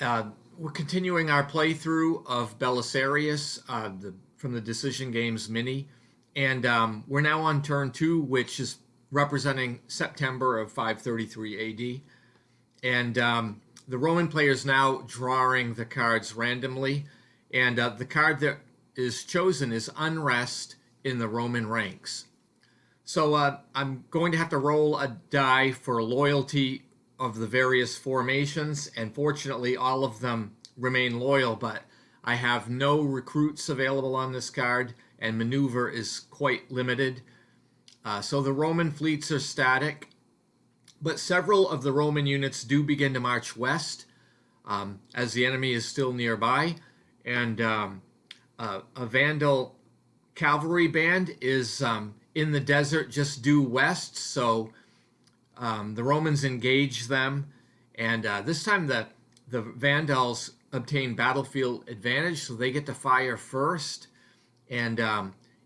We're continuing our playthrough of Belisarius from the Decision Games Mini, and we're now on turn 2, which is representing September of 533 AD. And the Roman player is now drawing the cards randomly, and the card that is chosen is Unrest in the Roman ranks. So I'm going to have to roll a die for loyalty of the various formations, and fortunately all of them remain loyal, but I have no recruits available on this card, and maneuver is quite limited. So the Roman fleets are static, but several of the Roman units do begin to march west as the enemy is still nearby, and a Vandal cavalry band is in the desert just due west, so the Romans engage them, and this time the Vandals obtain battlefield advantage, so they get to fire first, and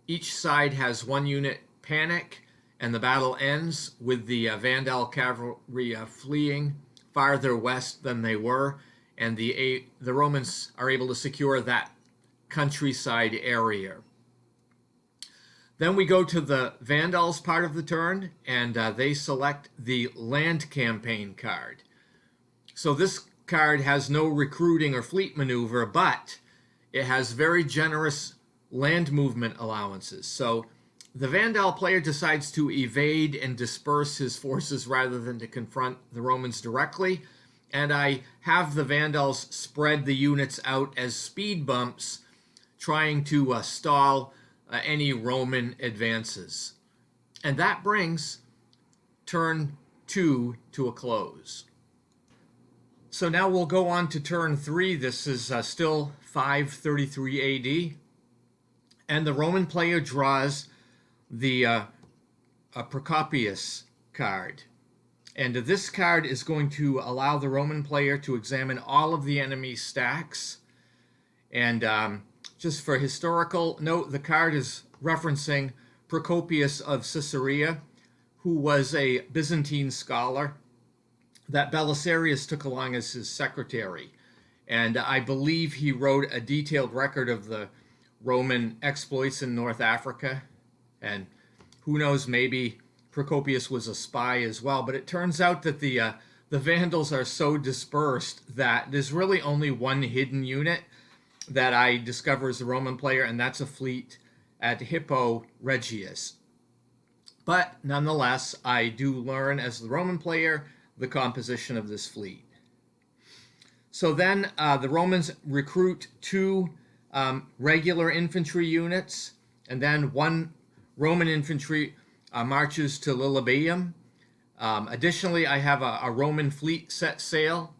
each side has one unit panic, and the battle ends with the Vandal cavalry fleeing farther west than they were, and the Romans are able to secure that countryside area. Then we go to the Vandals part of the turn, and they select the Land Campaign card. So this card has no recruiting or fleet maneuver, but it has very generous land movement allowances. So the Vandal player decides to evade and disperse his forces rather than to confront the Romans directly, and I have the Vandals spread the units out as speed bumps, trying to stall any Roman advances. And that brings turn 2 to a close. So now we'll go on to turn 3. This is still 533 AD. And the Roman player draws the Procopius card. And this card is going to allow the Roman player to examine all of the enemy's stacks. And just for historical note, the card is referencing Procopius of Caesarea, who was a Byzantine scholar that Belisarius took along as his secretary. And I believe he wrote a detailed record of the Roman exploits in North Africa. And who knows, maybe Procopius was a spy as well. But it turns out that the Vandals are so dispersed that there's really only one hidden unit that I discover as a Roman player, and that's a fleet at Hippo Regius. But nonetheless, I do learn as the Roman player the composition of this fleet. So then the Romans recruit 2 regular infantry units, and then 1 Roman infantry marches to Lilybaeum. Additionally, I have a Roman fleet set sail,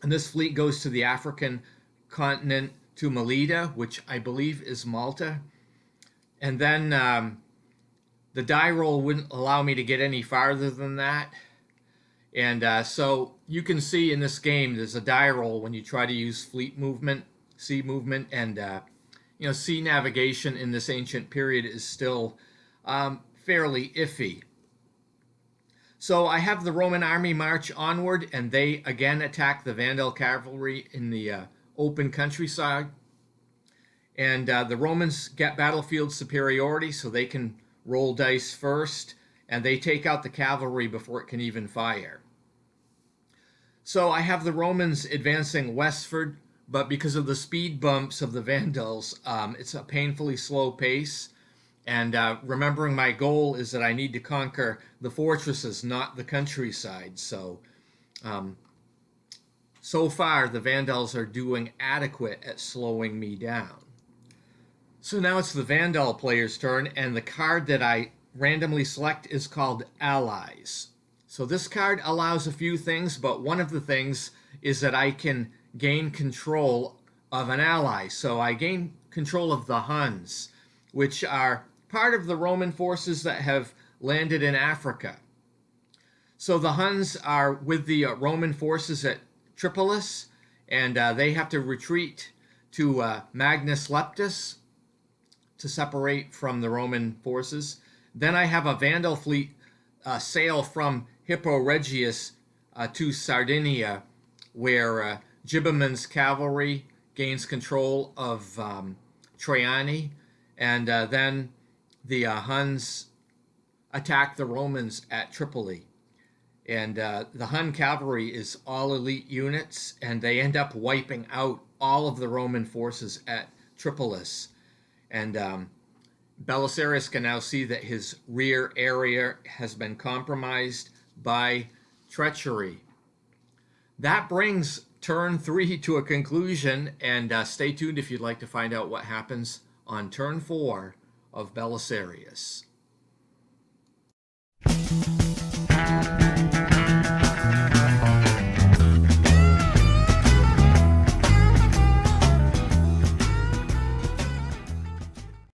and this fleet goes to the African continent to Melita, which I believe is Malta. And then the die roll wouldn't allow me to get any farther than that. And so you can see in this game there's a die roll when you try to use fleet movement, sea movement, and sea navigation in this ancient period is still fairly iffy. So I have the Roman army march onward, and they again attack the Vandal cavalry in the open countryside. And the Romans get battlefield superiority, so they can roll dice first, and they take out the cavalry before it can even fire. So I have the Romans advancing westward, but because of the speed bumps of the Vandals, it's a painfully slow pace. And remembering my goal is that I need to conquer the fortresses, not the countryside. So far, the Vandals are doing adequate at slowing me down. So now it's the Vandal player's turn, and the card that I randomly select is called Allies. So this card allows a few things, but one of the things is that I can gain control of an ally. So I gain control of the Huns, which are part of the Roman forces that have landed in Africa. So the Huns are with the Roman forces at Tripolis, and they have to retreat to Magnus Leptus to separate from the Roman forces. Then I have a Vandal fleet sail from Hippo Regius to Sardinia, where Gibberman's cavalry gains control of Traiani, and then the Huns attack the Romans at Tripoli. And the Hun cavalry is all elite units, and they end up wiping out all of the Roman forces at Tripolis. And Belisarius can now see that his rear area has been compromised by treachery. That brings turn 3 to a conclusion, and stay tuned if you'd like to find out what happens on turn 4 of Belisarius.